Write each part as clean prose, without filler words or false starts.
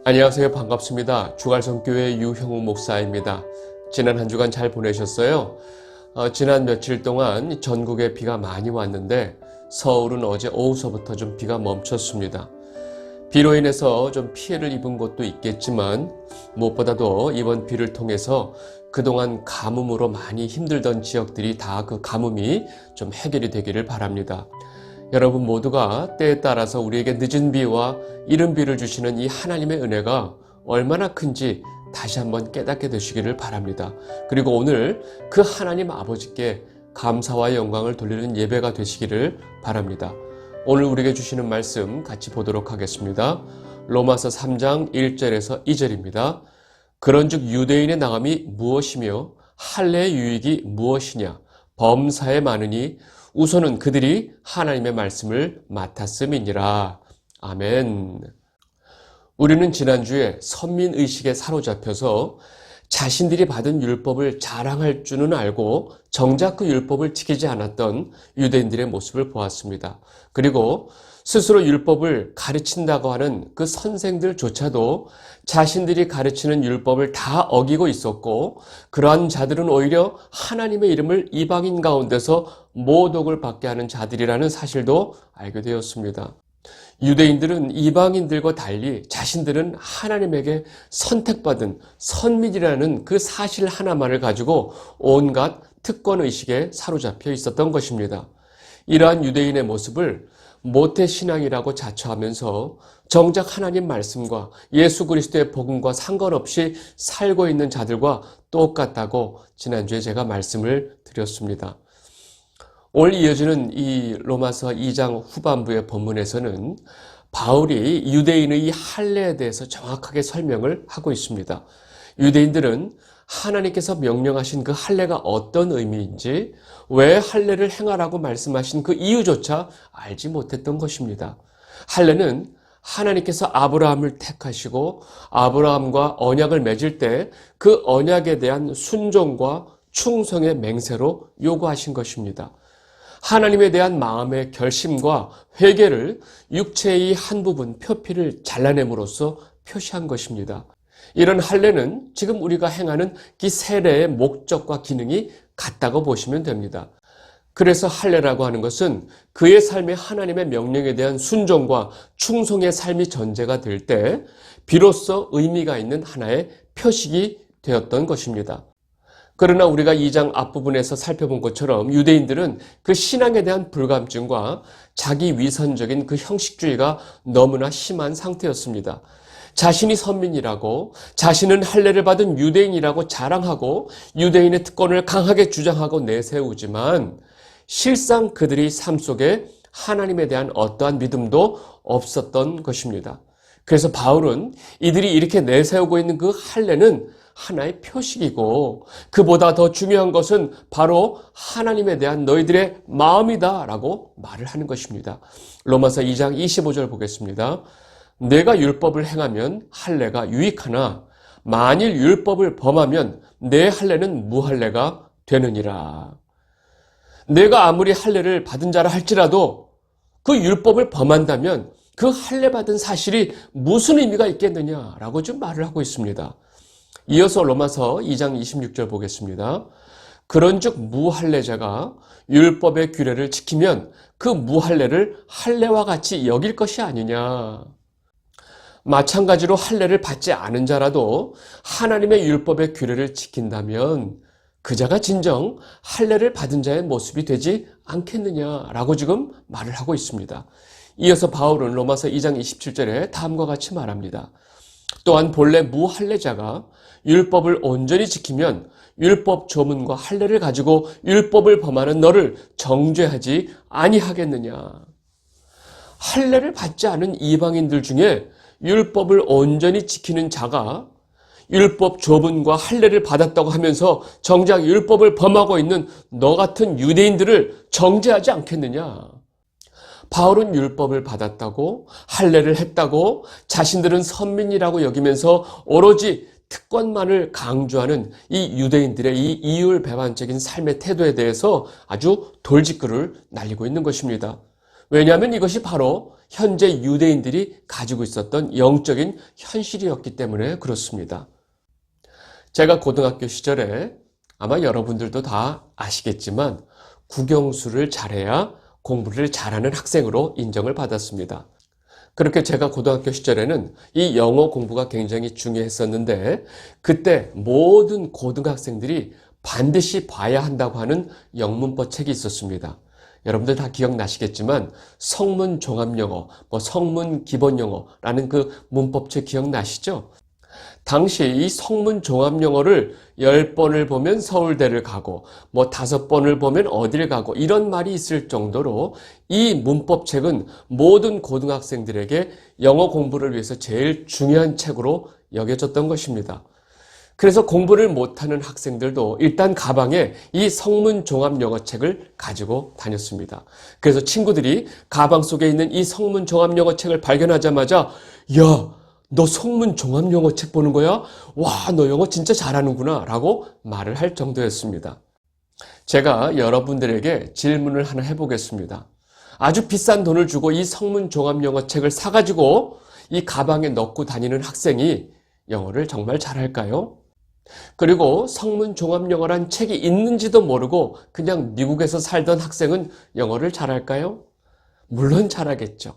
안녕하세요. 반갑습니다. 주갈성교회 유형우 목사입니다. 지난 한 주간 잘 보내셨어요? 지난 며칠 동안 전국에 비가 많이 왔는데 서울은 어제 오후서부터 좀 비가 멈췄습니다. 비로 인해서 좀 피해를 입은 곳도 있겠지만 무엇보다도 이번 비를 통해서 그동안 가뭄으로 많이 힘들던 지역들이 다 그 가뭄이 좀 해결이 되기를 바랍니다. 여러분 모두가 때에 따라서 우리에게 늦은 비와 이른 비를 주시는 이 하나님의 은혜가 얼마나 큰지 다시 한번 깨닫게 되시기를 바랍니다. 그리고 오늘 그 하나님 아버지께 감사와 영광을 돌리는 예배가 되시기를 바랍니다. 오늘 우리에게 주시는 말씀 같이 보도록 하겠습니다. 로마서 3장 1절에서 2절입니다. 그런즉 유대인의 나감이 무엇이며 할례의 유익이 무엇이냐? 범사에 많으니 우선은 그들이 하나님의 말씀을 맡았음이니라. 아멘. 우리는 지난주에 선민의식에 사로잡혀서 자신들이 받은 율법을 자랑할 줄은 알고 정작 그 율법을 지키지 않았던 유대인들의 모습을 보았습니다. 그리고 스스로 율법을 가르친다고 하는 그 선생들조차도 자신들이 가르치는 율법을 다 어기고 있었고, 그러한 자들은 오히려 하나님의 이름을 이방인 가운데서 모독을 받게 하는 자들이라는 사실도 알게 되었습니다. 유대인들은 이방인들과 달리 자신들은 하나님에게 선택받은 선민이라는 그 사실 하나만을 가지고 온갖 특권의식에 사로잡혀 있었던 것입니다. 이러한 유대인의 모습을 모태신앙이라고 자처하면서 정작 하나님 말씀과 예수 그리스도의 복음과 상관없이 살고 있는 자들과 똑같다고 지난주에 제가 말씀을 드렸습니다. 오늘 이어지는 이 로마서 2장 후반부의 본문에서는 바울이 유대인의 이 할례에 대해서 정확하게 설명을 하고 있습니다. 유대인들은 하나님께서 명령하신 그 할례가 어떤 의미인지, 왜 할례를 행하라고 말씀하신 그 이유조차 알지 못했던 것입니다. 할례는 하나님께서 아브라함을 택하시고 아브라함과 언약을 맺을 때 그 언약에 대한 순종과 충성의 맹세로 요구하신 것입니다. 하나님에 대한 마음의 결심과 회개를 육체의 한 부분 표피를 잘라냄으로써 표시한 것입니다. 이런 할례는 지금 우리가 행하는 이 세례의 목적과 기능이 같다고 보시면 됩니다. 그래서 할례라고 하는 것은 그의 삶에 하나님의 명령에 대한 순종과 충성의 삶이 전제가 될 때 비로소 의미가 있는 하나의 표식이 되었던 것입니다. 그러나 우리가 2장 앞부분에서 살펴본 것처럼 유대인들은 그 신앙에 대한 불감증과 자기 위선적인 그 형식주의가 너무나 심한 상태였습니다. 자신이 선민이라고, 자신은 할례를 받은 유대인이라고 자랑하고 유대인의 특권을 강하게 주장하고 내세우지만 실상 그들의 삶 속에 하나님에 대한 어떠한 믿음도 없었던 것입니다. 그래서 바울은 이들이 이렇게 내세우고 있는 그 할례는 하나의 표식이고 그보다 더 중요한 것은 바로 하나님에 대한 너희들의 마음이다 라고 말을 하는 것입니다. 로마서 2장 25절 보겠습니다. 내가 율법을 행하면 할례가 유익하나 만일 율법을 범하면 내 할례는 무할례가 되느니라. 내가 아무리 할례를 받은 자라 할지라도 그 율법을 범한다면 그 할례 받은 사실이 무슨 의미가 있겠느냐라고 좀 말을 하고 있습니다. 이어서 로마서 2장 26절 보겠습니다. 그런즉 무할례자가 율법의 규례를 지키면 그 무할례를 할례와 같이 여길 것이 아니냐. 마찬가지로 할례를 받지 않은 자라도 하나님의 율법의 규례를 지킨다면 그 자가 진정 할례를 받은 자의 모습이 되지 않겠느냐라고 지금 말을 하고 있습니다. 이어서 바울은 로마서 2장 27절에 다음과 같이 말합니다. 또한 본래 무할례자가 율법을 온전히 지키면 율법 조문과 할례를 가지고 율법을 범하는 너를 정죄하지 아니하겠느냐. 할례를 받지 않은 이방인들 중에 율법을 온전히 지키는 자가 율법 조문과 할례를 받았다고 하면서 정작 율법을 범하고 있는 너 같은 유대인들을 정죄하지 않겠느냐. 바울은 율법을 받았다고, 할례를 했다고, 자신들은 선민이라고 여기면서 오로지 특권만을 강조하는 이 유대인들의 이 이율배반적인 삶의 태도에 대해서 아주 돌직구를 날리고 있는 것입니다. 왜냐하면 이것이 바로 현재 유대인들이 가지고 있었던 영적인 현실이었기 때문에 그렇습니다. 제가 고등학교 시절에 아마 여러분들도 다 아시겠지만 국영수를 잘해야 공부를 잘하는 학생으로 인정을 받았습니다. 그렇게 제가 고등학교 시절에는 이 영어 공부가 굉장히 중요했었는데 그때 모든 고등학생들이 반드시 봐야 한다고 하는 영문법 책이 있었습니다. 여러분들 다 기억나시겠지만 성문 종합영어, 성문 기본영어라는 그 문법책 기억나시죠? 당시 이 성문 종합영어를 10번을 보면 서울대를 가고 5번을 보면 어딜 가고 이런 말이 있을 정도로 이 문법책은 모든 고등학생들에게 영어 공부를 위해서 제일 중요한 책으로 여겨졌던 것입니다. 그래서 공부를 못하는 학생들도 일단 가방에 이 성문 종합 영어 책을 가지고 다녔습니다. 그래서 친구들이 가방 속에 있는 이 성문 종합 영어 책을 발견하자마자 야, 너 성문 종합 영어 책 보는 거야? 와, 너 영어 진짜 잘하는구나 라고 말을 할 정도였습니다. 제가 여러분들에게 질문을 하나 해보겠습니다. 아주 비싼 돈을 주고 이 성문 종합 영어 책을 사가지고 이 가방에 넣고 다니는 학생이 영어를 정말 잘할까요? 그리고 성문 종합영어란 책이 있는지도 모르고 그냥 미국에서 살던 학생은 영어를 잘할까요? 물론 잘하겠죠.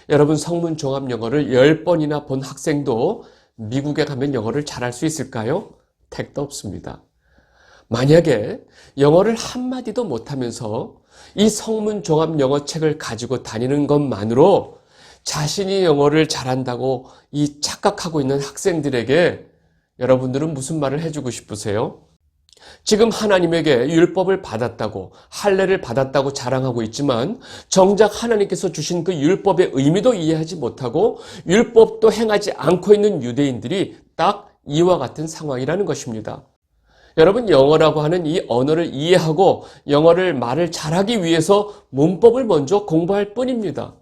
여러분 성문 종합영어를 10번이나 본 학생도 미국에 가면 영어를 잘할 수 있을까요? 택도 없습니다. 만약에 영어를 한마디도 못하면서 이 성문 종합영어 책을 가지고 다니는 것만으로 자신이 영어를 잘한다고 이 착각하고 있는 학생들에게 여러분들은 무슨 말을 해주고 싶으세요? 지금 하나님에게 율법을 받았다고 할례를 받았다고 자랑하고 있지만 정작 하나님께서 주신 그 율법의 의미도 이해하지 못하고 율법도 행하지 않고 있는 유대인들이 딱 이와 같은 상황이라는 것입니다. 여러분 영어라고 하는 이 언어를 이해하고 영어를 말을 잘하기 위해서 문법을 먼저 공부할 뿐입니다.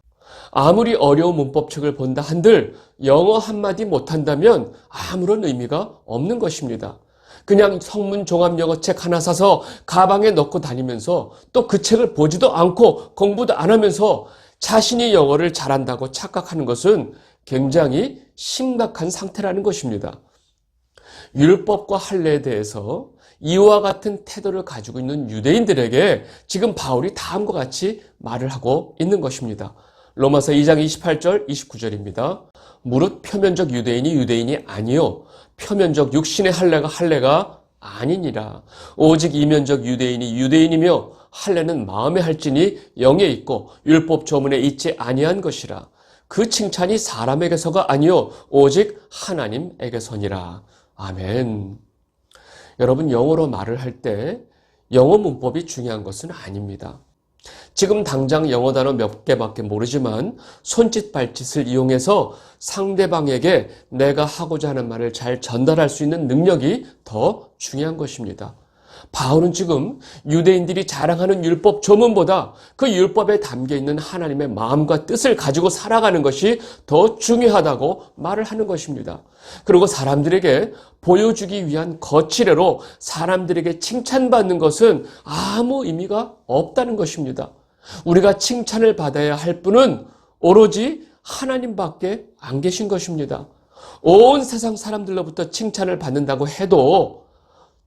아무리 어려운 문법책을 본다 한들 영어 한마디 못한다면 아무런 의미가 없는 것입니다. 그냥 성문 종합영어책 하나 사서 가방에 넣고 다니면서 또 그 책을 보지도 않고 공부도 안 하면서 자신이 영어를 잘한다고 착각하는 것은 굉장히 심각한 상태라는 것입니다. 율법과 할례에 대해서 이와 같은 태도를 가지고 있는 유대인들에게 지금 바울이 다음과 같이 말을 하고 있는 것입니다. 로마서 2장 28절 29절입니다. 무릇 표면적 유대인이 유대인이 아니요 표면적 육신의 할례가 아니니라. 오직 이면적 유대인이 유대인이며 할례는 마음에 할지니 영에 있고 율법 조문에 있지 아니한 것이라. 그 칭찬이 사람에게서가 아니요 오직 하나님에게서니라. 아멘. 여러분 영어로 말을 할 때 영어 문법이 중요한 것은 아닙니다. 지금 당장 영어 단어 몇 개밖에 모르지만 손짓 발짓을 이용해서 상대방에게 내가 하고자 하는 말을 잘 전달할 수 있는 능력이 더 중요한 것입니다. 바울은 지금 유대인들이 자랑하는 율법 조문보다 그 율법에 담겨있는 하나님의 마음과 뜻을 가지고 살아가는 것이 더 중요하다고 말을 하는 것입니다. 그리고 사람들에게 보여주기 위한 거치레로 사람들에게 칭찬받는 것은 아무 의미가 없다는 것입니다. 우리가 칭찬을 받아야 할 분은 오로지 하나님밖에 안 계신 것입니다. 온 세상 사람들로부터 칭찬을 받는다고 해도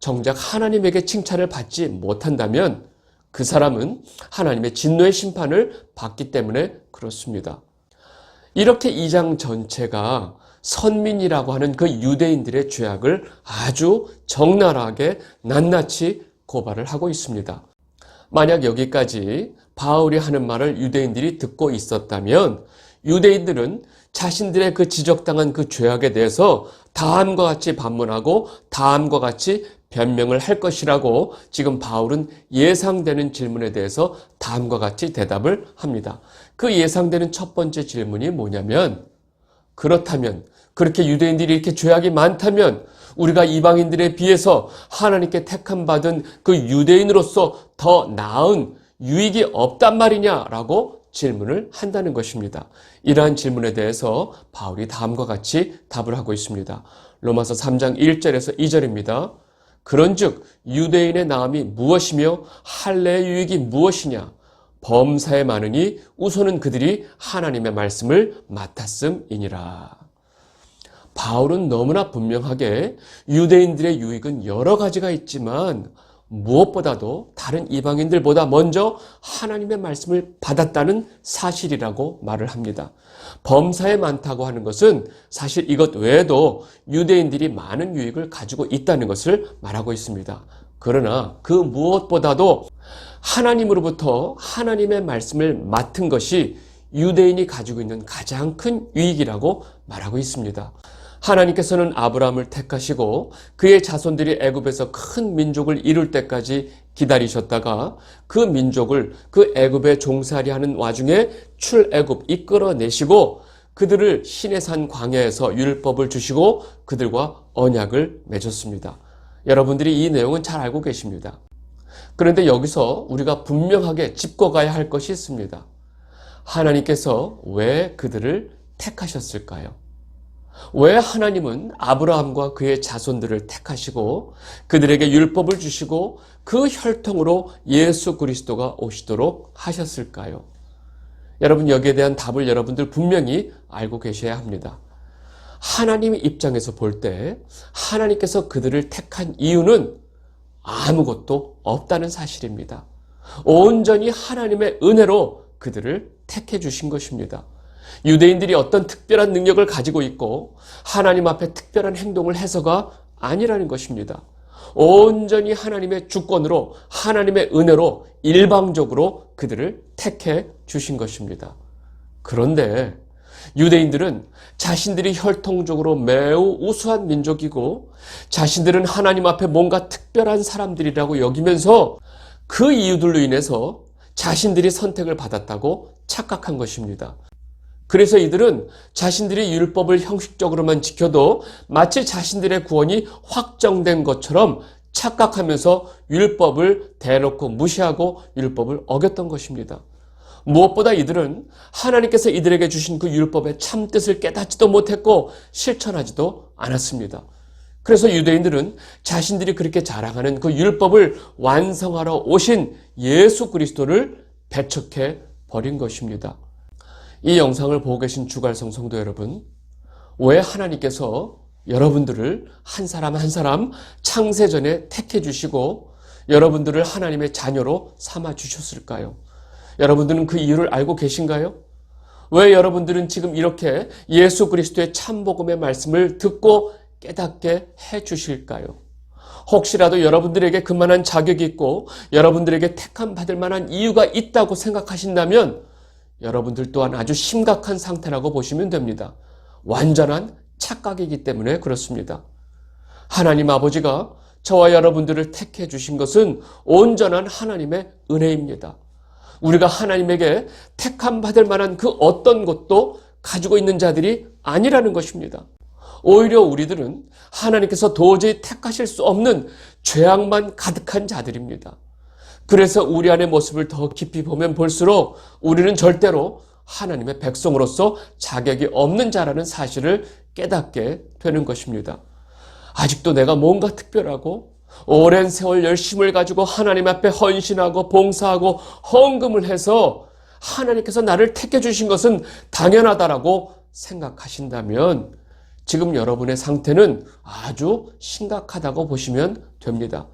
정작 하나님에게 칭찬을 받지 못한다면 그 사람은 하나님의 진노의 심판을 받기 때문에 그렇습니다. 이렇게 2장 전체가 선민이라고 하는 그 유대인들의 죄악을 아주 적나라하게 낱낱이 고발을 하고 있습니다. 만약 여기까지 바울이 하는 말을 유대인들이 듣고 있었다면 유대인들은 자신들의 그 지적당한 그 죄악에 대해서 다음과 같이 반문하고 다음과 같이 변명을 할 것이라고 지금 바울은 예상되는 질문에 대해서 다음과 같이 대답을 합니다. 그 예상되는 첫 번째 질문이 뭐냐면 그렇다면 그렇게 유대인들이 이렇게 죄악이 많다면 우리가 이방인들에 비해서 하나님께 택함 받은 그 유대인으로서 더 나은 유익이 없단 말이냐라고 질문을 한다는 것입니다. 이러한 질문에 대해서 바울이 다음과 같이 답을 하고 있습니다. 로마서 3장 1절에서 2절입니다. 그런즉 유대인의 나음이 무엇이며 할례의 유익이 무엇이냐? 범사에 많으니 우선은 그들이 하나님의 말씀을 맡았음이니라. 바울은 너무나 분명하게 유대인들의 유익은 여러 가지가 있지만 무엇보다도 다른 이방인들보다 먼저 하나님의 말씀을 받았다는 사실이라고 말을 합니다. 범사에 많다고 하는 것은 사실 이것 외에도 유대인들이 많은 유익을 가지고 있다는 것을 말하고 있습니다. 그러나 그 무엇보다도 하나님으로부터 하나님의 말씀을 맡은 것이 유대인이 가지고 있는 가장 큰 유익이라고 말하고 있습니다. 하나님께서는 아브라함을 택하시고 그의 자손들이 애굽에서 큰 민족을 이룰 때까지 기다리셨다가 그 민족을 그 애굽에 종살이 하는 와중에 출애굽 이끌어내시고 그들을 시내산 광야에서 율법을 주시고 그들과 언약을 맺었습니다. 여러분들이 이 내용은 잘 알고 계십니다. 그런데 여기서 우리가 분명하게 짚어가야 할 것이 있습니다. 하나님께서 왜 그들을 택하셨을까요? 왜 하나님은 아브라함과 그의 자손들을 택하시고 그들에게 율법을 주시고 그 혈통으로 예수 그리스도가 오시도록 하셨을까요? 여러분, 여기에 대한 답을 여러분들 분명히 알고 계셔야 합니다. 하나님의 입장에서 볼 때 하나님께서 그들을 택한 이유는 아무것도 없다는 사실입니다. 온전히 하나님의 은혜로 그들을 택해 주신 것입니다. 유대인들이 어떤 특별한 능력을 가지고 있고 하나님 앞에 특별한 행동을 해서가 아니라는 것입니다. 온전히 하나님의 주권으로 하나님의 은혜로 일방적으로 그들을 택해 주신 것입니다. 그런데 유대인들은 자신들이 혈통적으로 매우 우수한 민족이고 자신들은 하나님 앞에 뭔가 특별한 사람들이라고 여기면서 그 이유들로 인해서 자신들이 선택을 받았다고 착각한 것입니다. 그래서 이들은 자신들이 율법을 형식적으로만 지켜도 마치 자신들의 구원이 확정된 것처럼 착각하면서 율법을 대놓고 무시하고 율법을 어겼던 것입니다. 무엇보다 이들은 하나님께서 이들에게 주신 그 율법의 참뜻을 깨닫지도 못했고 실천하지도 않았습니다. 그래서 유대인들은 자신들이 그렇게 자랑하는 그 율법을 완성하러 오신 예수 그리스도를 배척해 버린 것입니다. 이 영상을 보고 계신 주갈성 성도 여러분, 왜 하나님께서 여러분들을 한 사람 한 사람 창세전에 택해 주시고 여러분들을 하나님의 자녀로 삼아 주셨을까요? 여러분들은 그 이유를 알고 계신가요? 왜 여러분들은 지금 이렇게 예수 그리스도의 참복음의 말씀을 듣고 깨닫게 해 주실까요? 혹시라도 여러분들에게 그만한 자격이 있고 여러분들에게 택함 받을 만한 이유가 있다고 생각하신다면 여러분들 또한 아주 심각한 상태라고 보시면 됩니다. 완전한 착각이기 때문에 그렇습니다. 하나님 아버지가 저와 여러분들을 택해 주신 것은 온전한 하나님의 은혜입니다. 우리가 하나님에게 택함 받을 만한 그 어떤 것도 가지고 있는 자들이 아니라는 것입니다. 오히려 우리들은 하나님께서 도저히 택하실 수 없는 죄악만 가득한 자들입니다. 그래서 우리 안의 모습을 더 깊이 보면 볼수록 우리는 절대로 하나님의 백성으로서 자격이 없는 자라는 사실을 깨닫게 되는 것입니다. 아직도 내가 뭔가 특별하고 오랜 세월 열심을 가지고 하나님 앞에 헌신하고 봉사하고 헌금을 해서 하나님께서 나를 택해 주신 것은 당연하다라고 생각하신다면 지금 여러분의 상태는 아주 심각하다고 보시면 됩니다.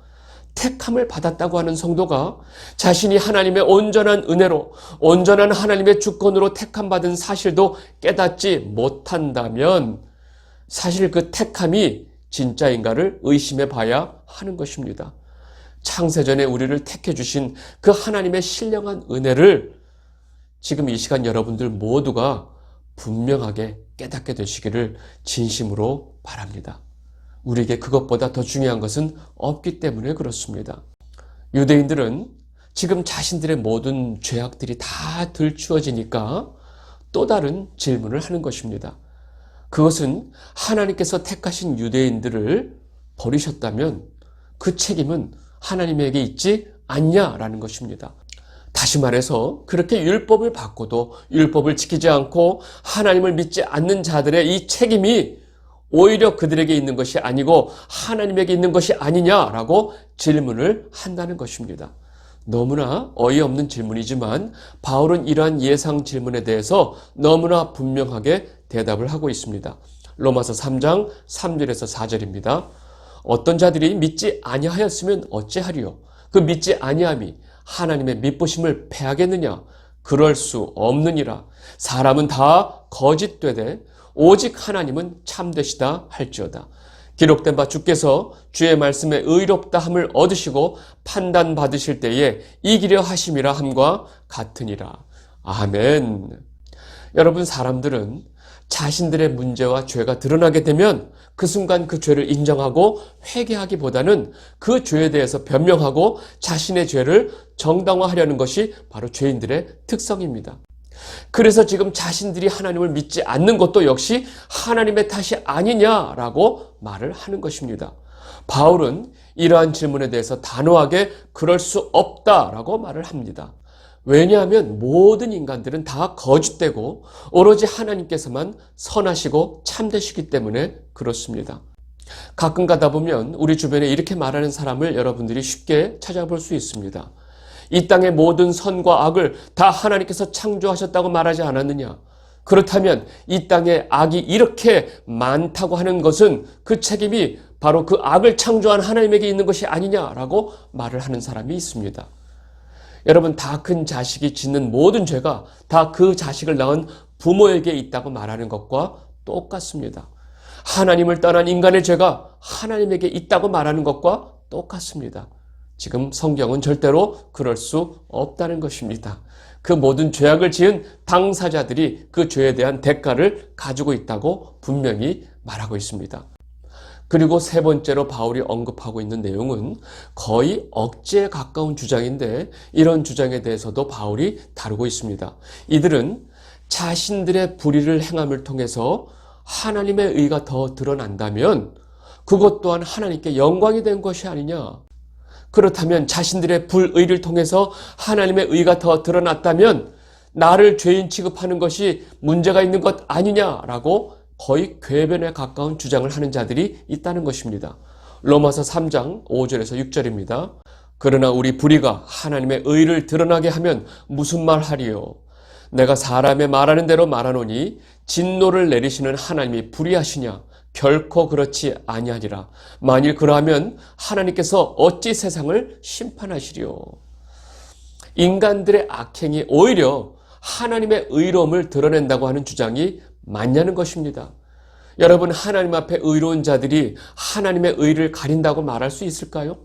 택함을 받았다고 하는 성도가 자신이 하나님의 온전한 은혜로 온전한 하나님의 주권으로 택함 받은 사실도 깨닫지 못한다면 사실 그 택함이 진짜인가를 의심해 봐야 하는 것입니다. 창세전에 우리를 택해 주신 그 하나님의 신령한 은혜를 지금 이 시간 여러분들 모두가 분명하게 깨닫게 되시기를 진심으로 바랍니다. 우리에게 그것보다 더 중요한 것은 없기 때문에 그렇습니다. 유대인들은 지금 자신들의 모든 죄악들이 다 들추어지니까 또 다른 질문을 하는 것입니다. 그것은 하나님께서 택하신 유대인들을 버리셨다면 그 책임은 하나님에게 있지 않냐라는 것입니다. 다시 말해서 그렇게 율법을 받고도 율법을 지키지 않고 하나님을 믿지 않는 자들의 이 책임이 오히려 그들에게 있는 것이 아니고 하나님에게 있는 것이 아니냐라고 질문을 한다는 것입니다. 너무나 어이없는 질문이지만 바울은 이러한 예상 질문에 대해서 너무나 분명하게 대답을 하고 있습니다. 로마서 3장 3절에서 4절입니다. 어떤 자들이 믿지 아니하였으면 어찌하리요? 그 믿지 아니함이 하나님의 믿으심을 패하겠느냐? 그럴 수 없느니라. 사람은 다 거짓되되 오직 하나님은 참되시다 할지어다. 기록된 바 주께서 주의 말씀에 의롭다함을 얻으시고 판단받으실 때에 이기려 하심이라 함과 같으니라. 아멘. 여러분, 사람들은 자신들의 문제와 죄가 드러나게 되면 그 순간 그 죄를 인정하고 회개하기보다는 그 죄에 대해서 변명하고 자신의 죄를 정당화하려는 것이 바로 죄인들의 특성입니다. 그래서 지금 자신들이 하나님을 믿지 않는 것도 역시 하나님의 탓이 아니냐라고 말을 하는 것입니다. 바울은 이러한 질문에 대해서 단호하게 그럴 수 없다라고 말을 합니다. 왜냐하면 모든 인간들은 다 거짓되고 오로지 하나님께서만 선하시고 참되시기 때문에 그렇습니다. 가끔 가다 보면 우리 주변에 이렇게 말하는 사람을 여러분들이 쉽게 찾아볼 수 있습니다. 이 땅의 모든 선과 악을 다 하나님께서 창조하셨다고 말하지 않았느냐? 그렇다면 이 땅에 악이 이렇게 많다고 하는 것은 그 책임이 바로 그 악을 창조한 하나님에게 있는 것이 아니냐라고 말을 하는 사람이 있습니다. 여러분, 다 큰 자식이 짓는 모든 죄가 다 그 자식을 낳은 부모에게 있다고 말하는 것과 똑같습니다. 하나님을 떠난 인간의 죄가 하나님에게 있다고 말하는 것과 똑같습니다. 지금 성경은 절대로 그럴 수 없다는 것입니다. 그 모든 죄악을 지은 당사자들이 그 죄에 대한 대가를 가지고 있다고 분명히 말하고 있습니다. 그리고 세 번째로 바울이 언급하고 있는 내용은 거의 억지에 가까운 주장인데 이런 주장에 대해서도 바울이 다루고 있습니다. 이들은 자신들의 불의를 행함을 통해서 하나님의 의가 더 드러난다면 그것 또한 하나님께 영광이 된 것이 아니냐. 그렇다면 자신들의 불의를 통해서 하나님의 의가 더 드러났다면 나를 죄인 취급하는 것이 문제가 있는 것 아니냐라고 거의 궤변에 가까운 주장을 하는 자들이 있다는 것입니다. 로마서 3장 5절에서 6절입니다. 그러나 우리 불의가 하나님의 의를 드러나게 하면 무슨 말 하리요? 내가 사람의 말하는 대로 말하노니 진노를 내리시는 하나님이 불의하시냐? 결코 그렇지 아니하리라. 만일 그러하면 하나님께서 어찌 세상을 심판하시리요? 인간들의 악행이 오히려 하나님의 의로움을 드러낸다고 하는 주장이 맞냐는 것입니다. 여러분, 하나님 앞에 의로운 자들이 하나님의 의를 가린다고 말할 수 있을까요?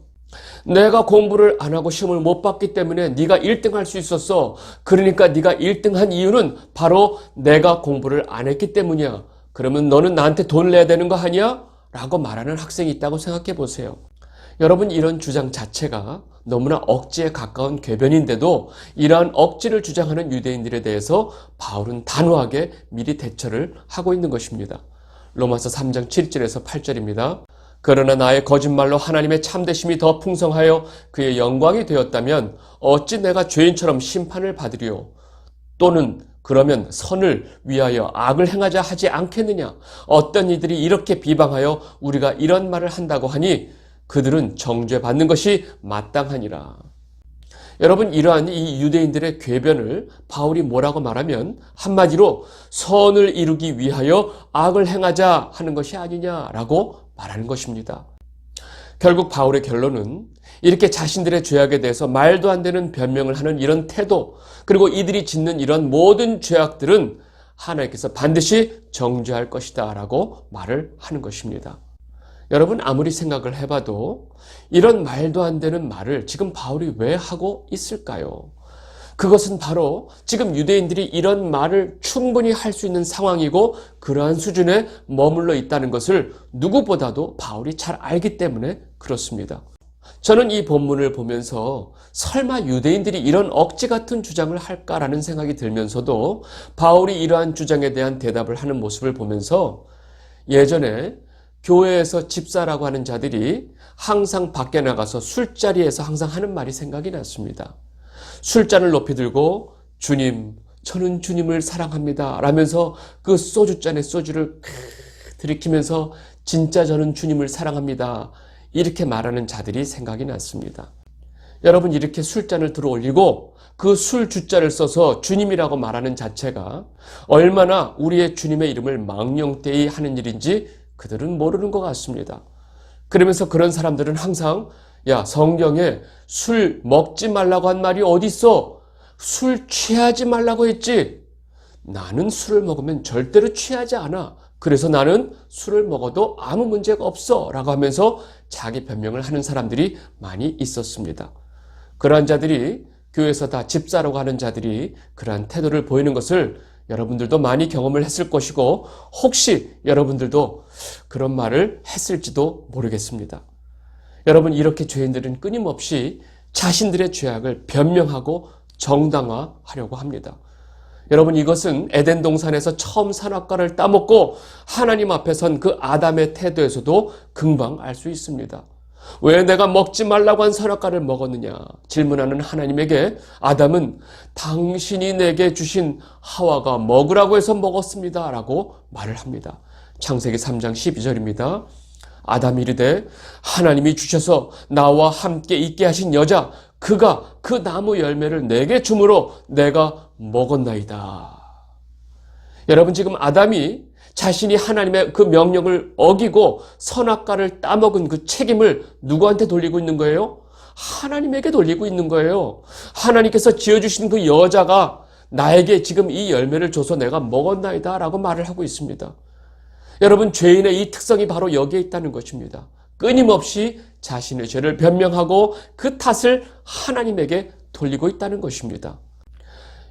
내가 공부를 안 하고 시험을 못 봤기 때문에 네가 1등 할 수 있었어. 그러니까 네가 1등 한 이유는 바로 내가 공부를 안 했기 때문이야. 그러면 너는 나한테 돈 내야 되는 거 아니야? 라고 말하는 학생이 있다고 생각해 보세요. 여러분, 이런 주장 자체가 너무나 억지에 가까운 궤변인데도 이러한 억지를 주장하는 유대인들에 대해서 바울은 단호하게 미리 대처를 하고 있는 것입니다. 로마서 3장 7절에서 8절입니다. 그러나 나의 거짓말로 하나님의 참되심이 더 풍성하여 그의 영광이 되었다면 어찌 내가 죄인처럼 심판을 받으리요? 또는 그러면 선을 위하여 악을 행하자 하지 않겠느냐? 어떤 이들이 이렇게 비방하여 우리가 이런 말을 한다고 하니 그들은 정죄받는 것이 마땅하니라. 여러분, 이러한 이 유대인들의 궤변을 바울이 뭐라고 말하면 한마디로 선을 이루기 위하여 악을 행하자 하는 것이 아니냐라고 말하는 것입니다. 결국 바울의 결론은 이렇게 자신들의 죄악에 대해서 말도 안 되는 변명을 하는 이런 태도, 그리고 이들이 짓는 이런 모든 죄악들은 하나님께서 반드시 정죄할 것이다 라고 말을 하는 것입니다. 여러분, 아무리 생각을 해봐도 이런 말도 안 되는 말을 지금 바울이 왜 하고 있을까요? 그것은 바로 지금 유대인들이 이런 말을 충분히 할 수 있는 상황이고 그러한 수준에 머물러 있다는 것을 누구보다도 바울이 잘 알기 때문에 그렇습니다. 저는 이 본문을 보면서 설마 유대인들이 이런 억지 같은 주장을 할까라는 생각이 들면서도 바울이 이러한 주장에 대한 대답을 하는 모습을 보면서 예전에 교회에서 집사라고 하는 자들이 항상 밖에 나가서 술자리에서 항상 하는 말이 생각이 났습니다. 술잔을 높이 들고 주님, 저는 주님을 사랑합니다 라면서 그 소주잔에 소주를 들이키면서 진짜 저는 주님을 사랑합니다 이렇게 말하는 자들이 생각이 났습니다. 여러분 이렇게 술잔을 들어 올리고 그 술 주자를 써서 주님이라고 말하는 자체가 얼마나 우리의 주님의 이름을 망령되이 하는 일인지 그들은 모르는 것 같습니다. 그러면서 그런 사람들은 항상 야, 성경에 술 먹지 말라고 한 말이 어디 있어? 술 취하지 말라고 했지. 나는 술을 먹으면 절대로 취하지 않아. 그래서 나는 술을 먹어도 아무 문제가 없어 라고 하면서 자기 변명을 하는 사람들이 많이 있었습니다. 그러한 자들이 교회에서 다 집사라고 하는 자들이 그러한 태도를 보이는 것을 여러분들도 많이 경험을 했을 것이고 혹시 여러분들도 그런 말을 했을지도 모르겠습니다. 여러분 이렇게 죄인들은 끊임없이 자신들의 죄악을 변명하고 정당화하려고 합니다. 여러분 이것은 에덴 동산에서 처음 선악과를 따먹고 하나님 앞에 선 그 아담의 태도에서도 금방 알 수 있습니다. 왜 내가 먹지 말라고 한 선악과를 먹었느냐 질문하는 하나님에게 아담은 당신이 내게 주신 하와가 먹으라고 해서 먹었습니다 라고 말을 합니다. 창세기 3장 12절입니다. 아담이 이르되 하나님이 주셔서 나와 함께 있게 하신 여자 그가 그 나무 열매를 내게 주므로 내가 먹었나이다. 여러분 지금 아담이 자신이 하나님의 그 명령을 어기고 선악과를 따먹은 그 책임을 누구한테 돌리고 있는 거예요? 하나님에게 돌리고 있는 거예요. 하나님께서 지어주신 그 여자가 나에게 지금 이 열매를 줘서 내가 먹었나이다 라고 말을 하고 있습니다. 여러분 죄인의 이 특성이 바로 여기에 있다는 것입니다. 끊임없이 자신의 죄를 변명하고 그 탓을 하나님에게 돌리고 있다는 것입니다.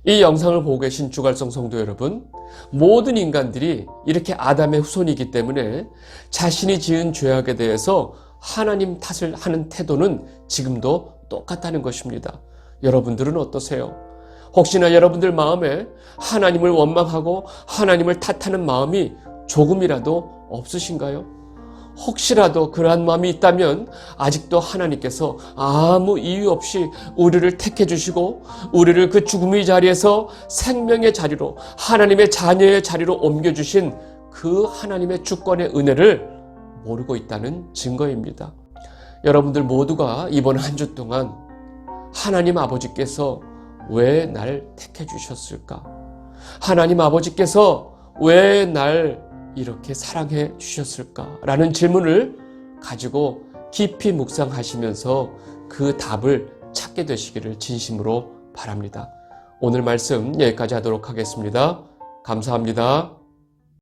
이 영상을 보고 계신 주갈성 성도 여러분, 모든 인간들이 이렇게 아담의 후손이기 때문에 자신이 지은 죄악에 대해서 하나님 탓을 하는 태도는 지금도 똑같다는 것입니다. 여러분들은 어떠세요? 혹시나 여러분들 마음에 하나님을 원망하고 하나님을 탓하는 마음이 조금이라도 없으신가요? 혹시라도 그러한 마음이 있다면 아직도 하나님께서 아무 이유 없이 우리를 택해 주시고 우리를 그 죽음의 자리에서 생명의 자리로 하나님의 자녀의 자리로 옮겨주신 그 하나님의 주권의 은혜를 모르고 있다는 증거입니다. 여러분들 모두가 이번 한 주 동안 하나님 아버지께서 왜 날 택해 주셨을까? 하나님 아버지께서 왜 날 이렇게 사랑해 주셨을까? 라는 질문을 가지고 깊이 묵상하시면서 그 답을 찾게 되시기를 진심으로 바랍니다. 오늘 말씀 여기까지 하도록 하겠습니다. 감사합니다.